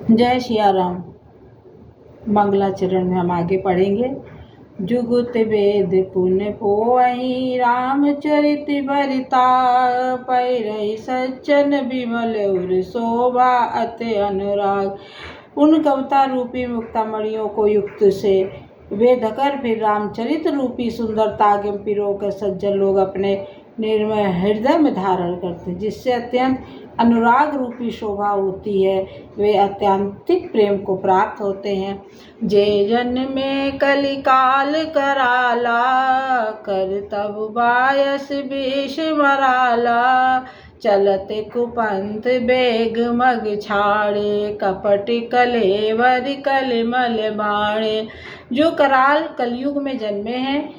जय सिया राम। मंगलाचरण में हम आगे पढ़ेंगे। जुगुत वेद पुण्य पोअहि रामचरित बरिता पैरहि सज्जन विमल उर शोभा अति अनुराग। उन कविता रूपी मुक्तामणियों को युक्त से वे धकर फिर रामचरित रूपी सुंदरता के पिरोकर सज्जन लोग अपने निर्मय हृदय में धारण करते, जिससे अत्यंत अनुराग रूपी शोभा होती है। वे अत्यंतिक प्रेम को प्राप्त होते हैं। जे जन में कलिकाल कराला कर तब बायस विष मराला चलते कुपंथ बेग मग छाड़े कपट कलेवर कलमल बाणे। जो कराल कलयुग में जन्मे हैं,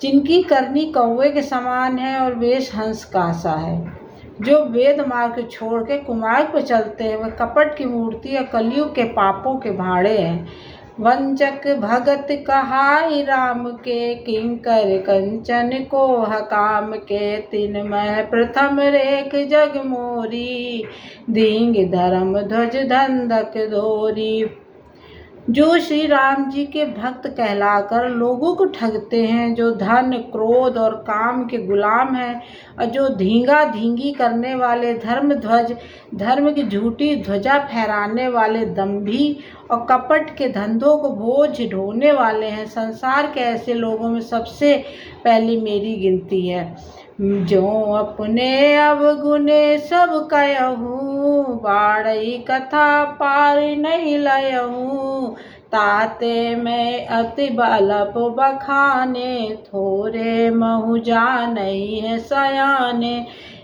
जिनकी करनी कौवे के समान है और वेश हंस का सा है, जो वेद मार्ग छोड़ के कुमार्ग पर चलते हैं, वह कपट की मूर्ति और कलयुग के पापों के भाड़े हैं। वंचक भगत कहाई राम के किंकर कंचन को हकाम के तिन मह प्रथम रेख जग मोरी दींग धर्म ध्वज धंधक धोरी। जो श्री राम जी के भक्त कहलाकर लोगों को ठगते हैं, जो धन क्रोध और काम के गुलाम हैं और जो धींगा धींगी करने वाले धर्म ध्वज धर्म की झूठी ध्वजा फहराने वाले दंभी और कपट के धंधों को बोझ ढोने वाले हैं, संसार के ऐसे लोगों में सबसे पहली मेरी गिनती है। जो अपने अवगुणे सब कहूँ बाड़ई कथा पार नहीं लयहूँ ताते मैं अति बलप बखाने थोरे महु जानई है सयाने।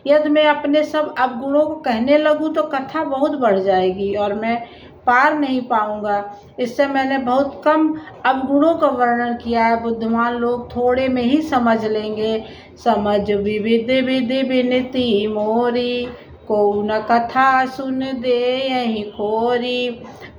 यदि मैं अपने सब अवगुणों को कहने लगूँ तो कथा बहुत बढ़ जाएगी और मैं पार नहीं पाऊंगा। इससे मैंने बहुत कम अवगुणों का वर्णन किया है। बुद्धिमान लोग थोड़े में ही समझ लेंगे। समझ विविध विधि विनती मोरी को न कथा सुन दे यही खोरी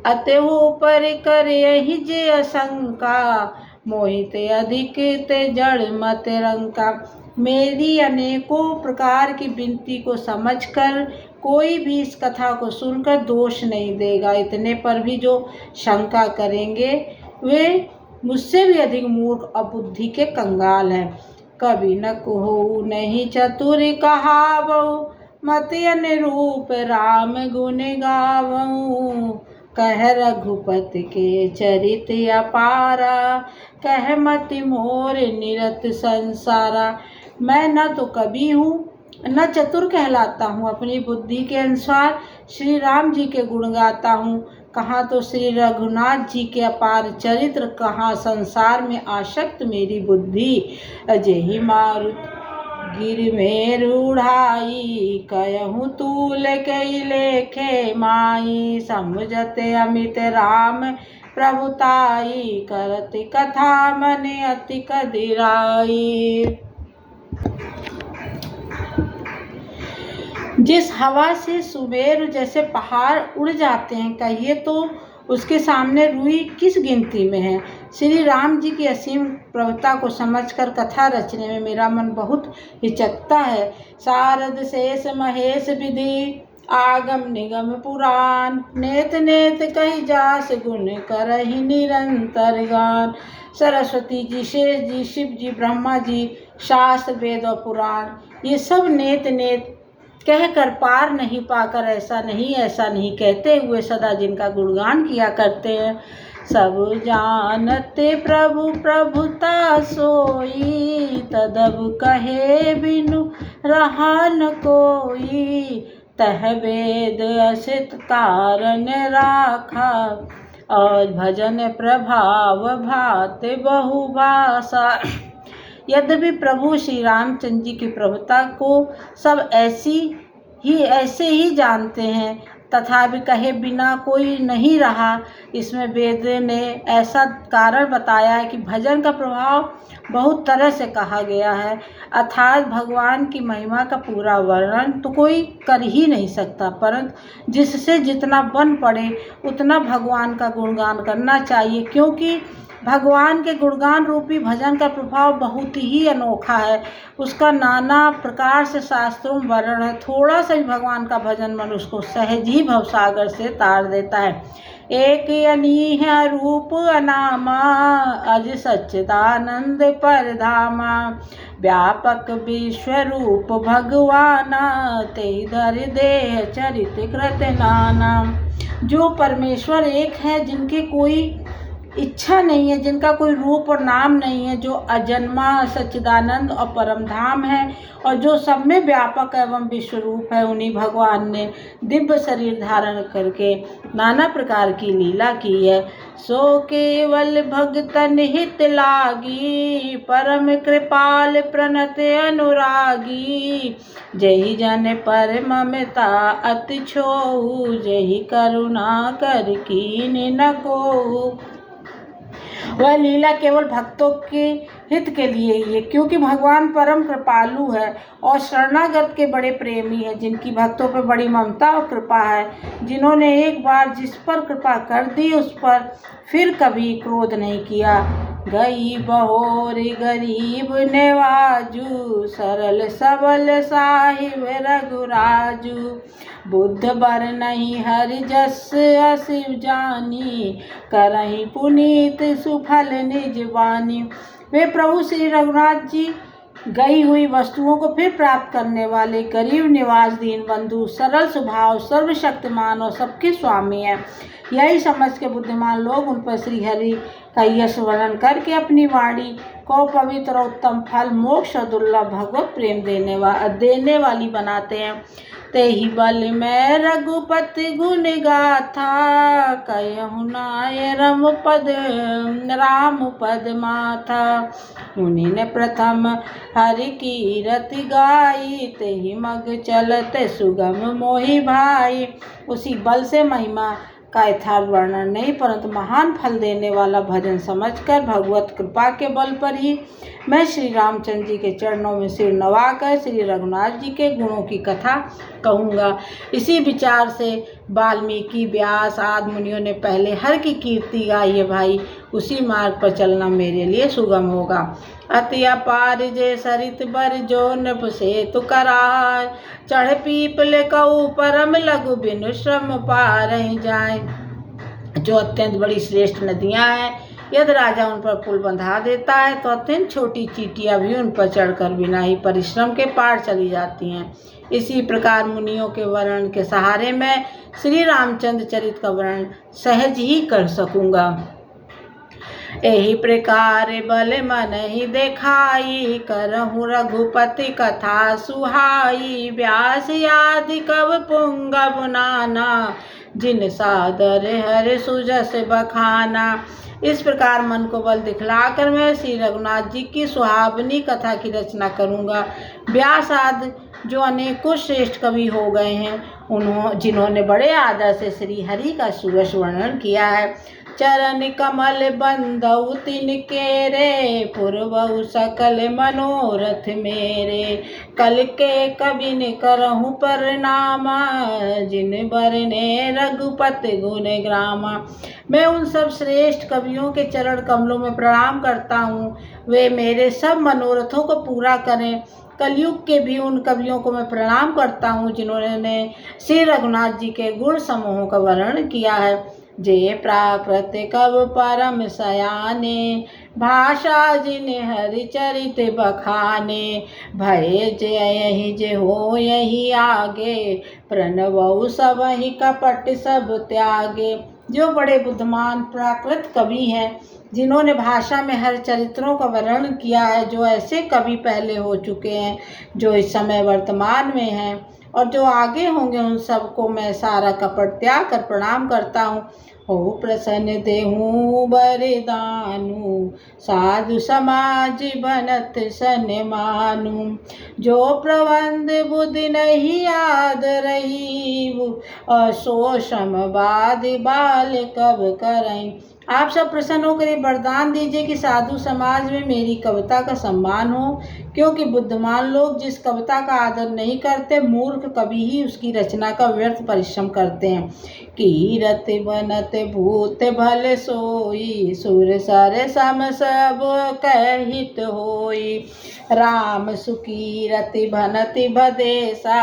अतहु पर कर यही जे असंका मोहिते अधिक ते जड़ मत रंका। मेरी अनेकों प्रकार की विनती को समझकर कोई भी इस कथा को सुनकर दोष नहीं देगा। इतने पर भी जो शंका करेंगे वे मुझसे भी अधिक मूर्ख और बुद्धि के कंगाल हैं। कभी न कहो नहीं चतुर कहावऊ मत अनुरूप राम गुण गावऊ कह रघुपति के चरित अपारा कह मति मोर निरत संसारा। मैं न तो कवि हूँ न चतुर कहलाता हूँ, अपनी बुद्धि के अनुसार श्री राम जी के गुण गाता हूँ। कहाँ तो श्री रघुनाथ जी के अपार चरित्र, कहाँ संसार में आसक्त मेरी बुद्धि। अजहि मारुत गिर में रूढ़ाई कहूँ तूल कई लेखे माई समझते अमित राम प्रभुताई करति कथा मन अति कदिराई। जिस हवा से सुमेरु जैसे पहाड़ उड़ जाते हैं, कहिए तो उसके सामने रुई किस गिनती में है। श्री राम जी की असीम प्रभुता को समझकर कथा रचने में मेरा मन बहुत हिचकता है। शारद शेष महेश विधि आगम निगम पुराण नेत नेत कही जास गुण करहि निरंतर गान। सरस्वती जी, शेष जी, शिव जी, ब्रह्मा जी, शास्त्र वेद और पुराण ये सब नेत नेत कहकर पार नहीं पाकर ऐसा नहीं कहते हुए सदा जिनका गुणगान किया करते हैं। सब जानते प्रभु प्रभुता सोई तदब कहे बिनु रहा न कोई तह वेद असित कारण राखा और भजन प्रभाव भात बहुभाषा। यद्यपि प्रभु श्री रामचंद्र जी की प्रभुता को सब ऐसे ही जानते हैं, तथापि कहे बिना कोई नहीं रहा। इसमें वेद ने ऐसा कारण बताया है कि भजन का प्रभाव बहुत तरह से कहा गया है, अर्थात भगवान की महिमा का पूरा वर्णन तो कोई कर ही नहीं सकता, परंतु जिससे जितना बन पड़े उतना भगवान का गुणगान करना चाहिए, क्योंकि भगवान के गुणगान रूपी भजन का प्रभाव बहुत ही अनोखा है। उसका नाना प्रकार से शास्त्रों में वर्णन है। थोड़ा सा भी भगवान का भजन मनुष्य को सहज ही भवसागर से तार देता है। एक अनीह रूप अनामा, अज सच्चिदानंद परधामा, व्यापक विश्व रूप भगवाना, ते धर देह चरित कृत नाना। जो परमेश्वर एक है, जिनके कोई इच्छा नहीं है, जिनका कोई रूप और नाम नहीं है, जो अजन्मा सच्चिदानंद और परम धाम है, और जो सब में व्यापक एवं विश्व रूप है, उन्हीं भगवान ने दिव्य शरीर धारण करके नाना प्रकार की लीला की है। सो केवल भगतन हित लागी, परम कृपाल प्रणत अनुरागी, जहि जन पर ममता अति छोहु, जहि करुणा कर कीन न कोहु। वह लीला केवल भक्तों के हित के लिए ही है, क्योंकि भगवान परम कृपालु है और शरणागत के बड़े प्रेमी है, जिनकी भक्तों पर बड़ी ममता और कृपा है, जिन्होंने एक बार जिस पर कृपा कर दी उस पर फिर कभी क्रोध नहीं किया। गई बहोर गरीब नेवाजू, सरल सबल साहिब रघुराजू, बुद्ध बर नहीं हरि जस असिव जानी, करहि पुनीत सुफल निज बानी। वे प्रभु श्री रघुनाथ जी गई हुई वस्तुओं को फिर प्राप्त करने वाले, गरीब निवास, दीन बंधु, सरल स्वभाव, सर्वशक्तिमान और सबके स्वामी हैं। यही समझ के बुद्धिमान लोग उन पर श्री हरि का यश वर्णन करके अपनी वाणी को पवित्र और उत्तम फल, मोक्ष और दुर्लभ भगवत प्रेम देने वाली बनाते हैं। ते ही बल में रघुपति गुण गाथा, कहु नाय राम पद माथा, उन्हीं ने प्रथम हरि की रति गाई, ते ही मग चलते सुगम मोहि भाई। उसी बल से महिमा का यथार्थ वर्णन नहीं, परंतु महान फल देने वाला भजन समझकर भगवत कृपा के बल पर ही मैं श्री रामचंद्र जी के चरणों में सिर नवाकर श्री रघुनाथ जी के गुणों की कथा कहूँगा। इसी विचार से वाल्मीकि, व्यास आदि मुनियों ने पहले हर की कीर्ति गाई है भाई। उसी मार्ग पर चलना मेरे लिए सुगम होगा। अति अपार जे सरित बर जो नृप सेतु कराय, चढ़ पीपल कऊ परम लघु बिनु श्रम पार जाए। जो अत्यंत बड़ी श्रेष्ठ नदियाँ हैं, यदि राजा उन पर पुल बंधा देता है तो अत्यंत छोटी चींटियाँ भी उन पर चढ़कर बिना ही परिश्रम के पार चली जाती हैं। इसी प्रकार मुनियों के वर्णन के सहारे मैं श्री रामचंद्र चरित का वर्णन सहज ही कर सकूँगा। एही प्रकार बल मन ही देखाई, करहु रघुपति कथा सुहाई। व्यास आदि कव पुंगव नाना, जिन सादर हर सुजस बखाना। इस प्रकार मन को बल दिखलाकर मैं श्री रघुनाथ जी की सुहावनी कथा की रचना करूँगा। व्यास आदि जो अनेकों श्रेष्ठ कवि हो गए हैं, जिन्होंने बड़े आदर से श्री हरि का सुयश वर्णन किया है। चरण कमल बंदउ तिनके रे, पुरबहु सकल मनोरथ मेरे। कल के कबिन करहु प्रणामा, जिन बरने रघुपति गुण ग्रामा। मैं उन सब श्रेष्ठ कवियों के चरण कमलों में प्रणाम करता हूँ, वे मेरे सब मनोरथों को पूरा करें। कलयुग के भी उन कवियों को मैं प्रणाम करता हूँ, जिन्होंने श्री रघुनाथ जी के गुण समूहों का वर्णन किया है। जे प्राकृत कव परम सयाने, भाषा जिन हरि चरित बखाने। भय जे यही जे हो यही आगे, प्रणवउ सब ही कपट सब त्यागे। जो बड़े बुद्धिमान प्राकृत कवि हैं, जिन्होंने भाषा में हर चरित्रों का वर्णन किया है, जो ऐसे कवि पहले हो चुके हैं, जो इस समय वर्तमान में हैं और जो आगे होंगे, उन सबको मैं सारा कपट त्याग कर प्रणाम करता हूँ। हो प्रसन्न देहूँ बरदानु, साधु समाज बनत सन मानु। जो प्रबंध बुद्धि नहीं याद रही, सो समवाद बाल कब करई। आप सब प्रसन्न होकर ये वरदान दीजिए कि साधु समाज में मेरी कविता का सम्मान हो, क्योंकि बुद्धिमान लोग जिस कविता का आदर नहीं करते, मूर्ख कवि ही उसकी रचना का व्यर्थ परिश्रम करते हैं। कीरत बनत भूत भले सोई, सुर सर सम सब कहित होई। राम सुकीरति भनति भदेसा,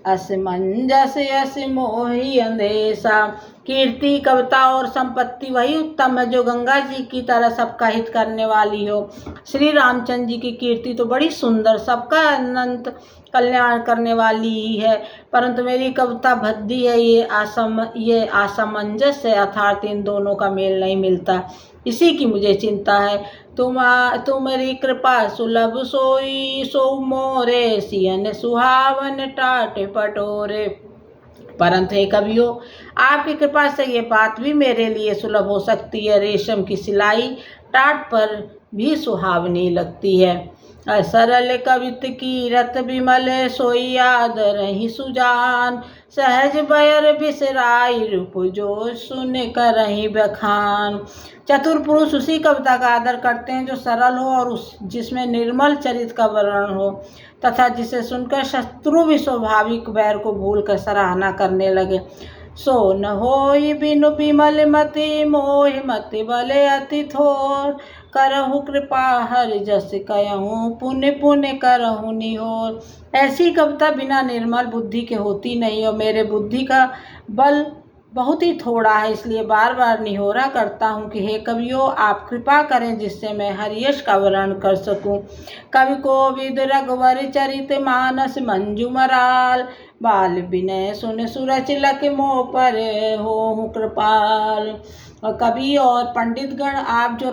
असमंजस यस मोहि अंदेशा। कीर्ति, कविता और संपत्ति वही उत्तम है जो गंगा जी की तरह सबका हित करने वाली हो। श्री रामचंद्र जी की कीर्ति तो बड़ी सुंदर, सबका अनंत कल्याण करने वाली ही है, परंतु मेरी कविता भद्दी है, ये असमंजस है, अर्थात इन दोनों का मेल नहीं मिलता, इसी की मुझे चिंता है। तुम्हारी कृपा सुलभ सोई, सो मोरे सियन सुहावन टाट पटोरे। परंतु हे कवियो, आपकी कृपा से ये बात भी मेरे लिए सुलभ हो सकती है। रेशम की सिलाई टाट पर भी सुहावनी लगती है। सरल कवित की रत विमल, सोई याद रही सुजान। सहज बयर बिसराई, रूप जो सुन कर रही बखान। चतुर पुरुष उसी कविता का आदर करते हैं जो सरल हो और जिसमें निर्मल चरित्र का वर्णन हो, तथा जिसे सुनकर शत्रु भी स्वाभाविक वैर को भूल कर सराहना करने लगे। सो न होई बिनु विमल मति, मोहि मति बले अति थोर। करहु कृपा हर जस कहूँ, पुण्य पुण्य करहु निहोर। ऐसी कविता बिना निर्मल बुद्धि के होती नहीं, और मेरे बुद्धि का बल बहुत ही थोड़ा है, इसलिए बार बार निहोरा करता हूँ कि हे कवियों, आप कृपा करें जिससे मैं हरियश का वर्णन कर सकूं। कवि कोविद रघुवर चरित मानस मंजू मराल, बाल विनय सुन सुरच लक मोह पर हो कृपाल। और कवि और पंडितगण, आप जो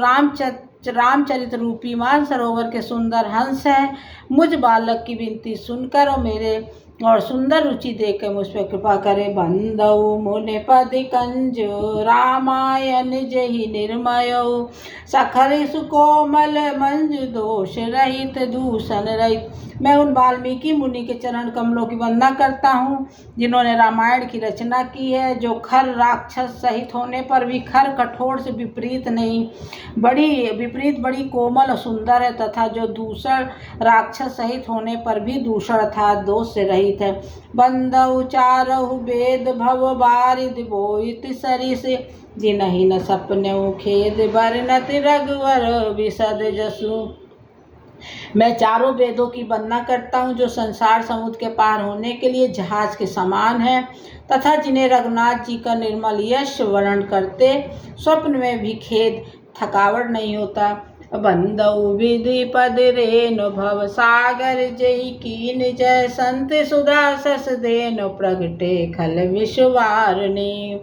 रामचरित रूपी मानसरोवर के सुंदर हंस हैं, मुझ बालक की विनती सुनकर और सुंदर रुचि देकर मुझ पर कृपा करें। बंदौ मुनि पद कंज, रामायण जहि निर्मय। सखर सुकोमल मंजु, दोष रहित दूषण रहित। मैं उन वाल्मीकि मुनि के चरण कमलों की वंदना करता हूँ जिन्होंने रामायण की रचना की है, जो खर राक्षस सहित होने पर भी खर कठोर से विपरीत नहीं, बड़ी कोमल और सुंदर है, तथा जो दूषण राक्षस सहित होने पर भी दूषण अर्थात दोष से रहित है। बंदौ चारहु वेद भव बारिद, बोइत सरिस जिनहि न सपनेउ खेद। बरनत रघुवर विशद जसु। मैं चारों वेदों की वंदना करता हूँ जो संसार समुद्र के पार होने के लिए जहाज के समान है, तथा जिन्हें रघुनाथ जी का निर्मल यश वर्णन करते स्वप्न में भी खेद थकावट नहीं होता। बंदौ विधि पद रेणु, भव सागर जय कीन जय। संत सुधा सस देनु, प्रगटे खल विश्वारणी।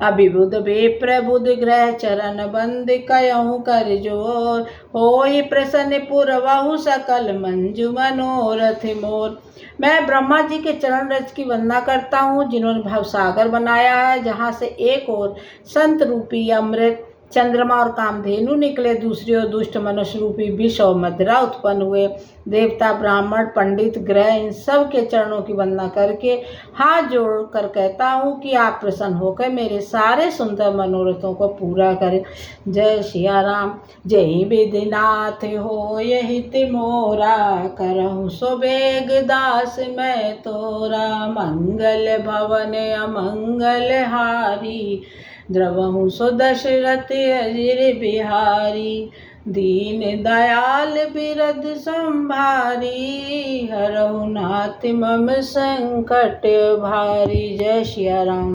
अभिबुध बेप्रबुध ग्रह चरण बंद, कयहु कर जोर। होई प्रसन्न पुरवहु, सकल मंजु मनोरथ मोर। मैं ब्रह्मा जी के चरण रज की वंदना करता हूँ जिन्होंने भवसागर बनाया है, जहाँ से एक ओर संत रूपी अमृत चंद्रमा और कामधेनु निकले, दूसरी ओर दुष्ट मनुष्य रूपी विष और मदिरा उत्पन्न हुए। देवता ब्राह्मण पंडित ग्रह इन सब के चरणों की वंदना करके हाथ जोड़कर कहता हूँ कि आप प्रसन्न होकर मेरे सारे सुंदर मनोरथों को पूरा करें। जय सिया राम। जय विधिनाथ हो हित मोरा, करहु सो बेग दास मैं तोरा। मंगल भवन अमंगल हारी, द्रवहु सो दशरथ अजिर बिहारी। दीन दयाल बिरद संभारी, हरहु नाथ मम संकट भारी। जय सिया राम।